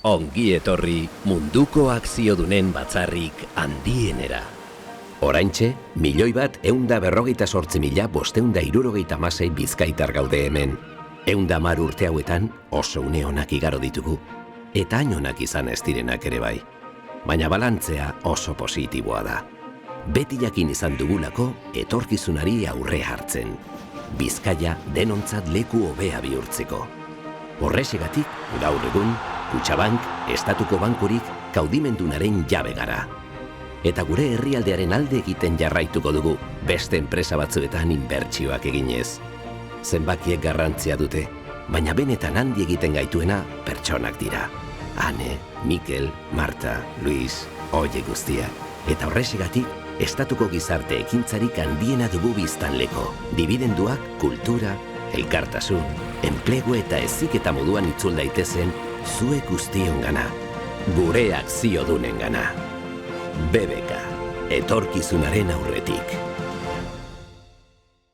Ongi etorri munduko akziodunen batzarrik handienera. Oraintxe, 1.148.566 bizkaitar gaude hemen. 110 urte hauetan oso une onak igaro ditugu. Eta hain onak izan ez direnak ere bai. Baina balantzea oso positiboa da. Beti jakin izan dugulako etorkizunari aurre hartzen. Bizkaia denontzat leku hobea bihurtzeko. Horrexegatik, gaur egun, Kutxabank, estatuko bankurik kaudimendunaren jabe gara. Eta gure herrialdearen alde egiten jarraituko dugu, beste enpresa batzuetan inbertsioak eginez. Zenbakiek garrantzia dute, baina benetan handi egiten gaituena pertsonak dira. Ane, Mikel, Marta, Luis, oie guztia. Eta horrexegatik, estatuko gizarte ekintzarik handiena dugu biztanleko. Dibidenduak, kultura, elkartasun, enplegu eta heziketa moduan itzul daitezen zuek guztiongana, gure akziodunen gana. BBK, etorkizunaren aurretik.